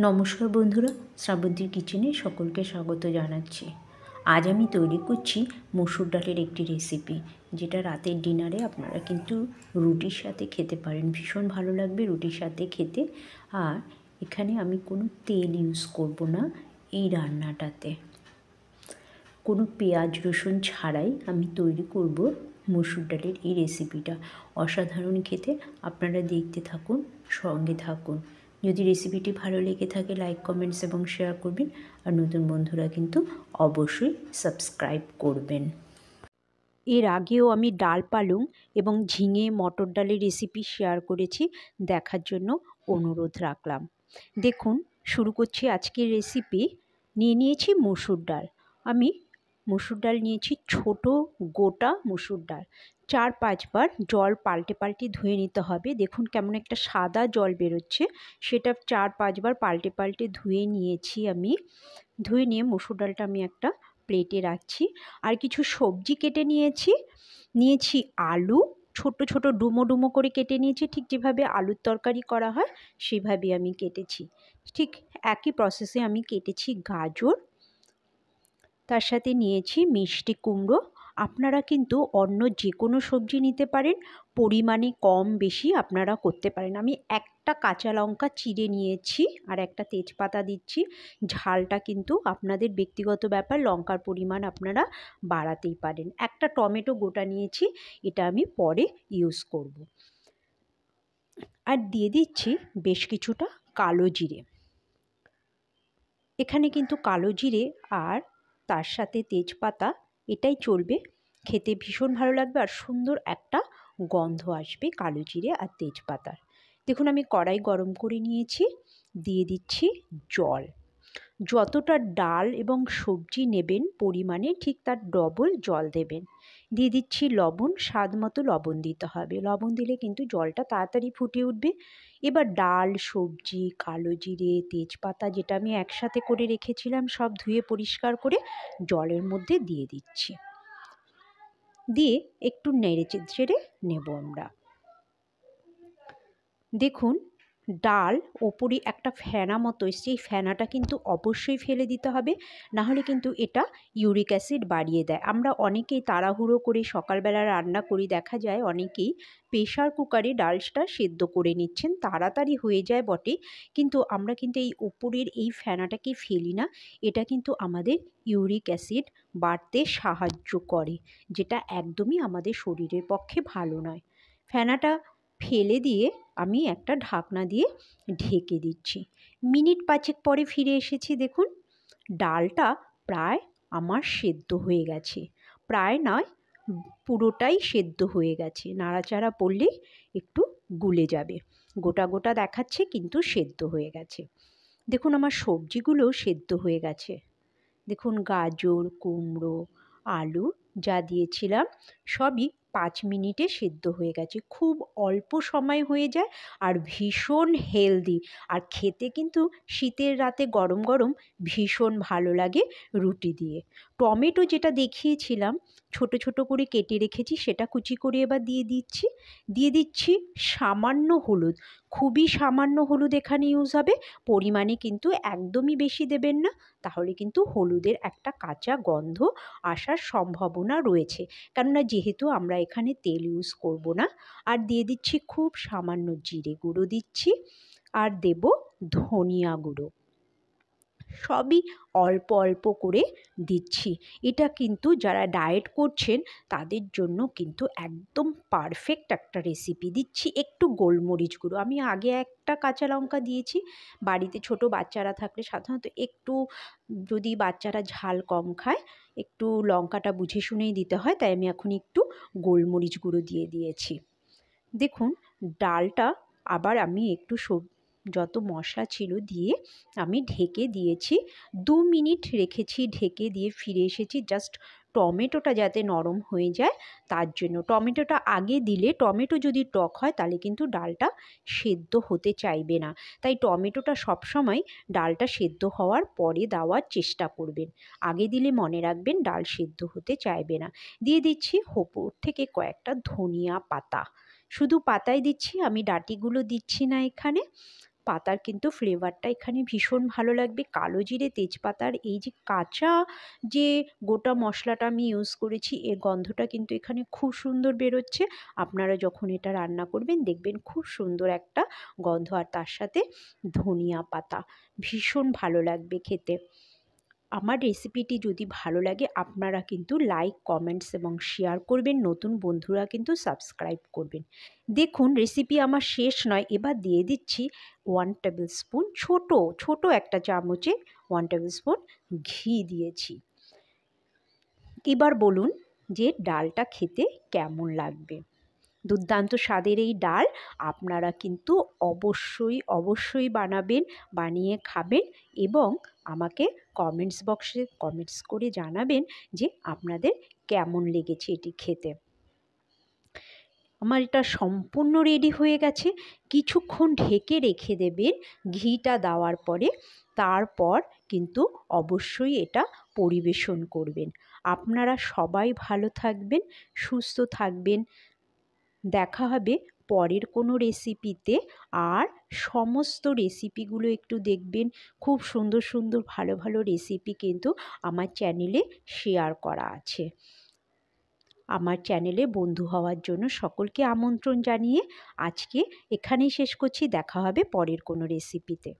নমস্কার বন্ধুরা, শ্রাবন্তীর কিচেনে সকলকে স্বাগত জানাচ্ছি। আজ আমি তৈরি করছি মসুর ডালের একটি রেসিপি, যেটা রাতের ডিনারে আপনারা কিন্তু রুটির সাথে খেতে পারেন। ভীষণ ভালো লাগবে রুটির সাথে খেতে। আর এখানে আমি কোনো তেল ইউজ করব না এই রান্নাটাতে। কোনো পেঁয়াজ রসুন ছাড়াই আমি তৈরি করব মসুর ডালের এই রেসিপিটা। অসাধারণ খেতে, আপনারা দেখতে থাকুন, সঙ্গে থাকুন। যদি রেসিপিটি ভালো লেগে থাকে লাইক কমেন্টস এবং শেয়ার করবেন, আর নতুন বন্ধুরা কিন্তু অবশ্যই সাবস্ক্রাইব করবেন। এর আগেও আমি ডাল পালং এবং ঝিঙে মটর ডালের রেসিপি শেয়ার করেছি, দেখার জন্য অনুরোধ রাখলাম। দেখুন, শুরু করছি আজকের রেসিপি। নিয়েছি মসুর ডাল। আমি মসুর ডাল নিয়েছি, ছোট গোটা মসুর ডাল। 4-5 বার জল পাল্টে ধুয়ে নিতে হবে। দেখুন কেমন একটা সাদা জল বেরোচ্ছে, সেটা 4-5 বার পাল্টে ধুয়ে নিয়েছি আমি। ধুয়ে নিয়ে মসুর ডালটা আমি একটা প্লেটে রাখছি। আর কিছু সবজি কেটে নিয়েছি আলু, ছোট ছোট ডুমো করে কেটে নিয়েছি, ঠিক যেভাবে আলুর তরকারি করা হয় সেভাবে আমি কেটেছি। ঠিক একই প্রসেসে আমি কেটেছি গাজর, তার সাথে নিয়েছি মিষ্টি কুমড়ো। আপনারা কিন্তু অন্য যে কোনো সবজি নিতে পারেন, পরিমাণে কম বেশি আপনারা করতে পারেন। আমি একটা কাঁচা লঙ্কা চিড়ে নিয়েছি আর একটা তেজপাতা দিচ্ছি। ঝালটা কিন্তু আপনাদের ব্যক্তিগত ব্যাপার, লঙ্কার পরিমাণ আপনারা বাড়াতেই পারেন। একটা টমেটো গোটা নিয়েছি, এটা আমি পরে ইউজ করব। আর দিয়ে দিচ্ছি বেশ কিছুটা কালো জিরে। এখানে কিন্তু কালো জিরে আর তার সাথে তেজপাতা এটাই চলবে। খেতে ভীষণ ভালো লাগবে আর সুন্দর একটা গন্ধ আসবে কালো জিরে আর তেজপাতার। দেখুন আমি কড়াই গরম করে নিয়েছি, দিয়ে দিচ্ছি জল। যতটা ডাল এবং সবজি নেবেন পরিমাণে ঠিক তার ডবল জল দেবেন। দিয়ে দিচ্ছি লবণ, স্বাদ মতো লবণ দিতে হবে। লবণ দিলে কিন্তু জলটা তাড়াতাড়ি ফুটে উঠবে। এবার ডাল, সবজি, কালো জিরে, তেজপাতা যেটা আমি একসাথে করে রেখেছিলাম সব ধুয়ে পরিষ্কার করে জলের মধ্যে দিয়ে দিচ্ছি। দিয়ে একটু নেড়ে চেড়ে নেব আমরা। দেখুন ডাল ওপরে একটা ফেনা মতো এসছে, এই ফেনাটা কিন্তু অবশ্যই ফেলে দিতে হবে, নাহলে কিন্তু এটা ইউরিক অ্যাসিড বাড়িয়ে দেয়। আমরা অনেকেই তাড়াহুড়ো করে সকালবেলা রান্না করি, দেখা যায় অনেকেই প্রেশার কুকারে ডালটা সেদ্ধ করে নিচ্ছেন, তাড়াতাড়ি হয়ে যায় বটে, কিন্তু আমরা কিন্তু এই ওপরের এই ফেনাটাকে ফেলি না। এটা কিন্তু আমাদের ইউরিক অ্যাসিড বাড়তে সাহায্য করে, যেটা একদমই আমাদের শরীরের পক্ষে ভালো নয়। ফেনাটা ফেলে দিয়ে আমি একটা ঢাকনা দিয়ে ঢেকে দিচ্ছি। মিনিট 5 পরে ফিরে এসেছি। দেখুন ডালটা প্রায় আমার সেদ্ধ হয়ে গেছে, প্রায় নয় পুরোটাই সেদ্ধ হয়ে গেছে। নাড়াচাড়া পড়লেই একটু গুলে যাবে, গোটা গোটা দেখাচ্ছে কিন্তু সেদ্ধ হয়ে গেছে। দেখুন আমার সবজিগুলো সেদ্ধ হয়ে গেছে। দেখুন গাজর, কুমড়ো, আলু যা দিয়েছিলাম সবই 5 মিনিটে সেদ্ধ হয়ে গেছে। খুব অল্প সময় হয়ে যায় আর ভীষণ হেলদি। আর খেতে কিন্তু শীতের রাতে গরম গরম ভীষণ ভালো লাগে রুটি দিয়ে। টমেটো যেটা দেখিয়েছিলাম ছোট ছোট করে কেটে রেখেছি, সেটা কুচি করে এবার দিয়ে দিচ্ছি সামান্য হলুদ। খুবই সামান্য হলুদ এখানে ইউজ হবে, পরিমাণে কিন্তু একদমই বেশি দেবেন না, তাহলে কিন্তু হলুদের একটা কাঁচা গন্ধ আসার সম্ভাবনা রয়েছে, কেননা যেহেতু আমরা এখানে তেল ইউজ করব না। আর দিয়ে দিচ্ছি খুব সামান্য জিরে গুঁড়ো দিচ্ছি, আর দেব ধনিয়া গুঁড়ো। সবই অল্প অল্প করে দিচ্ছি। এটা কিন্তু যারা ডায়েট করছেন তাদের জন্য কিন্তু একদম পারফেক্ট একটা রেসিপি। দিচ্ছি একটু গোলমরিচ গুঁড়ো। আমি আগে একটা কাঁচা লঙ্কা দিয়েছি। বাড়িতে ছোট বাচ্চারা থাকলে সাধারণত একটু, যদি বাচ্চারা ঝাল কম খায়, একটু লঙ্কাটা বুঝে শুনেই দিতে হয়, তাই আমি এখন একটু গোলমরিচ গুঁড়ো দিয়ে দিয়েছি। দেখুন ডালটা আবার আমি একটু যত মশলা ছিল দিয়ে আমি ঢেকে দিয়েছি। 2 মিনিট রেখেছি, ঢেকে দিয়ে ফিরে এসেছি জাস্ট টমেটোটা যাতে নরম হয়ে যায় তার জন্য। টমেটোটা আগে দিলে, টমেটো যদি টক হয় তাহলে কিন্তু ডালটা সেদ্ধ হতে চাইবে না, তাই টমেটোটা সবসময় ডালটা সেদ্ধ হওয়ার পরে দেওয়ার চেষ্টা করবেন। আগে দিলে মনে রাখবেন ডাল সেদ্ধ হতে চাইবে না। দিয়ে দিচ্ছি ওপর থেকে কয়েকটা ধনিয়া পাতা, শুধু পাতায় দিচ্ছি, আমি ডাঁটিগুলো দিচ্ছি না এখানে। পাতার কিন্তু ফ্লেভারটা এখানে ভীষণ ভালো লাগবে। কালো জিরে, তেজপাতার এই যে কাঁচা যে গোটা মশলাটা আমি ইউজ করেছি, এর গন্ধটা কিন্তু এখানে খুব সুন্দর বেরোচ্ছে। আপনারা যখন এটা রান্না করবেন দেখবেন খুব সুন্দর একটা গন্ধ, আর তার সাথে ধনিয়া পাতা, ভীষণ ভালো লাগবে খেতে। আমার রেসিপিটি যদি ভালো লাগে আপনারা কিন্তু লাইক, কমেন্টস এবং শেয়ার করবেন। নতুন বন্ধুরা কিন্তু সাবস্ক্রাইব করবেন। দেখুন রেসিপি আমার শেষ নয়, এবার দিয়ে দিচ্ছি 1 টেবিল স্পুন, ছোট একটা চামচে 1 টেবিল স্পুন ঘি দিয়েছি। এবার বলুন যে ডালটা খেতে কেমন লাগবে। দুর্দান্ত স্বাদের এই ডাল আপনারা কিন্তু অবশ্যই বানাবেন, বানিয়ে খাবেন এবং আমাকে কমেন্টস বক্সে কমেন্টস করে জানাবেন যে আপনাদের কেমন লেগেছে এটি খেতে। আমার এটা সম্পূর্ণ রেডি হয়ে গেছে। কিছুক্ষণ ঢেকে রেখে দেবেন ঘিটা দেওয়ার পরে, তারপর কিন্তু অবশ্যই এটা পরিবেশন করবেন। আপনারা সবাই ভালো থাকবেন, সুস্থ থাকবেন। দেখা হবে পরের কোনো রেসিপিতে। আর সমস্ত রেসিপিগুলো একটু দেখবেন, খুব সুন্দর ভালো রেসিপি কিন্তু আমার চ্যানেলে শেয়ার করা আছে। আমার চ্যানেলে বন্ধু হওয়ার জন্য সকলকে আমন্ত্রণ জানিয়ে আজকে এখানেই শেষ করছি। দেখা হবে পরের কোনো রেসিপিতে।